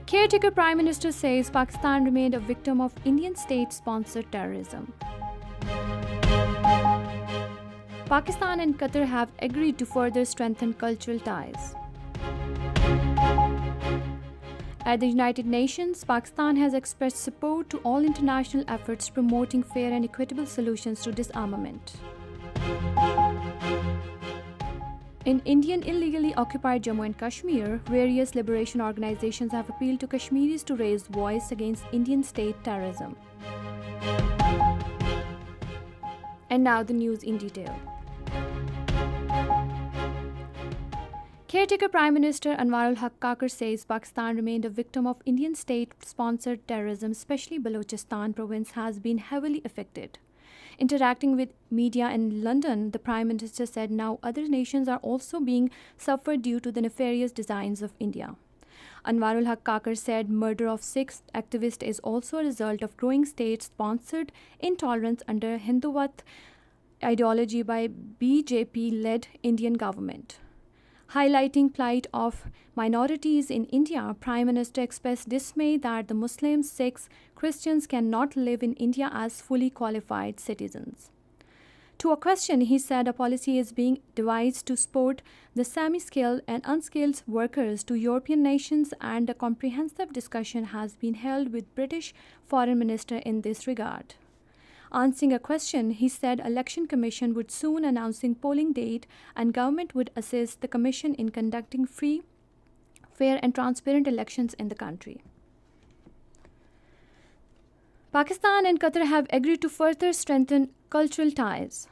Caretaker Prime Minister says Pakistan remained a victim of Indian state-sponsored terrorism. Pakistan and Qatar have agreed to further strengthen cultural ties. At the United Nations, Pakistan has expressed support to all international efforts promoting fair and equitable solutions to disarmament. In Indian illegally occupied Jammu and Kashmir, various liberation organizations have appealed to Kashmiris to raise voice against Indian state terrorism. And now the news in detail. Caretaker Prime Minister Anwarul Haq Kakar says Pakistan remained a victim of Indian state-sponsored terrorism, especially Balochistan province has been heavily affected. Interacting with media in London, the Prime Minister said now other nations are also being suffered due to the nefarious designs of India. Anwarul Haq Kakar said murder of 6 activists is also a result of growing state-sponsored intolerance under Hindutva ideology by BJP-led Indian government. Highlighting plight of minorities in India, Prime Minister expressed dismay that the Muslims, Sikhs, Christians cannot live in India as fully qualified citizens. To a question, he said a policy is being devised to support the semi-skilled and unskilled workers to European nations, and a comprehensive discussion has been held with British Foreign Minister in this regard. Answering a question, he said Election Commission would soon announcing polling date and government would assist the commission in conducting free, fair and transparent elections in the country. Pakistan and Qatar have agreed to further strengthen cultural ties.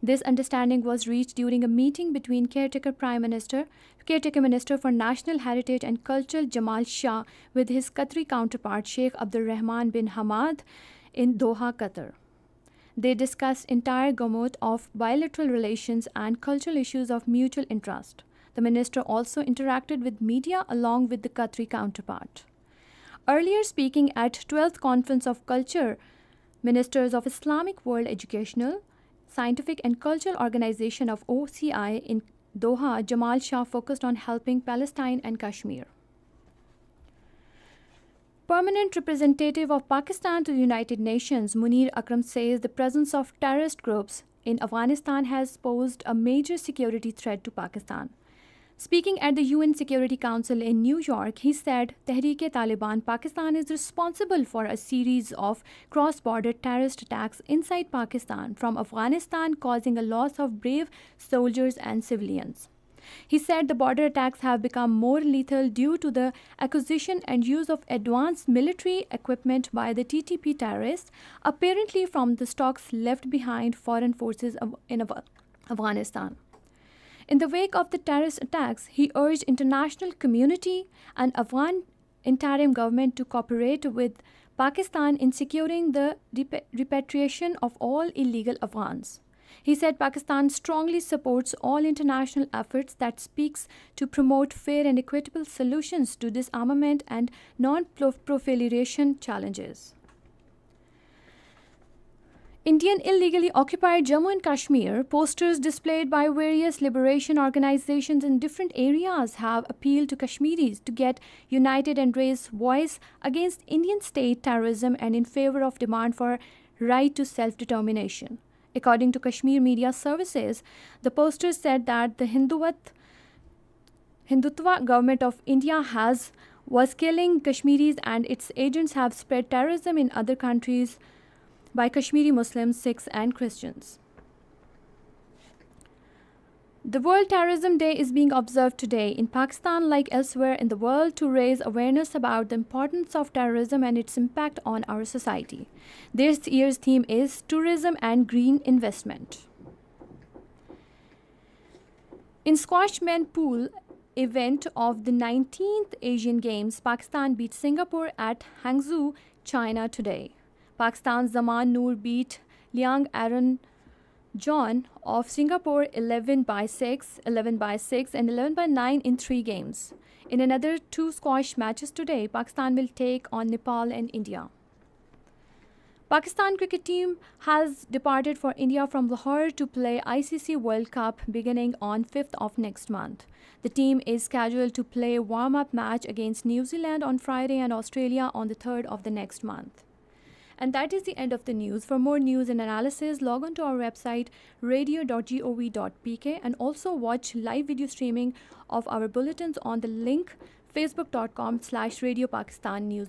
This understanding was reached during a meeting between Caretaker Minister for National Heritage and Culture Jamal Shah with his Qatari counterpart Sheikh Abdul Rahman bin Hamad in Doha, Qatar. They discussed entire gamut of bilateral relations and cultural issues of mutual interest. The minister also interacted with media along with the Qatari counterpart. Earlier speaking at 12th Conference of Culture, Ministers of Islamic World Educational, Scientific and Cultural Organization of OCI in Doha, Jamal Shah focused on helping Palestine and Kashmir. Permanent representative of Pakistan to the United Nations, Munir Akram says the presence of terrorist groups in Afghanistan has posed a major security threat to Pakistan. Speaking at the UN Security Council in New York, he said Tehreek-e-Taliban Pakistan is responsible for a series of cross-border terrorist attacks inside Pakistan from Afghanistan, causing a loss of brave soldiers and civilians. He said the border attacks have become more lethal due to the acquisition and use of advanced military equipment by the TTP terrorists, apparently from the stocks left behind foreign forces in Afghanistan. In the wake of the terrorist attacks, he urged international community and Afghan interim government to cooperate with Pakistan in securing the repatriation of all illegal Afghans. He said Pakistan strongly supports all international efforts that speaks to promote fair and equitable solutions to disarmament and non-proliferation challenges. Indian illegally occupied Jammu and Kashmir, posters displayed by various liberation organizations in different areas have appealed to Kashmiris to get united and raise voice against Indian state terrorism and in favor of demand for right to self-determination. According to Kashmir Media Services, the posters said that the Hindutva government of India was killing Kashmiris and its agents have spread terrorism in other countries by Kashmiri Muslims, Sikhs and Christians. The World Terrorism Day is being observed today in Pakistan like elsewhere in the world to raise awareness about the importance of terrorism and its impact on our society. This year's theme is Tourism and Green Investment. In squash men pool event of the 19th Asian Games, Pakistan beat Singapore at Hangzhou, China today. Pakistan's Zaman Noor beat Liang Aaron John of Singapore 11-6, 11-6 and 11-9 in 3 games. In another 2 squash matches today, Pakistan will take on Nepal and India. Pakistan cricket team has departed for India from Lahore to play ICC World Cup beginning on 5th of next month. The team is scheduled to play a warm-up match against New Zealand on Friday and Australia on the 3rd of the next month. And that is the end of the news. For more news and analysis, log on to our website radio.gov.pk and also watch live video streaming of our bulletins on the link facebook.com/Radio Pakistan News.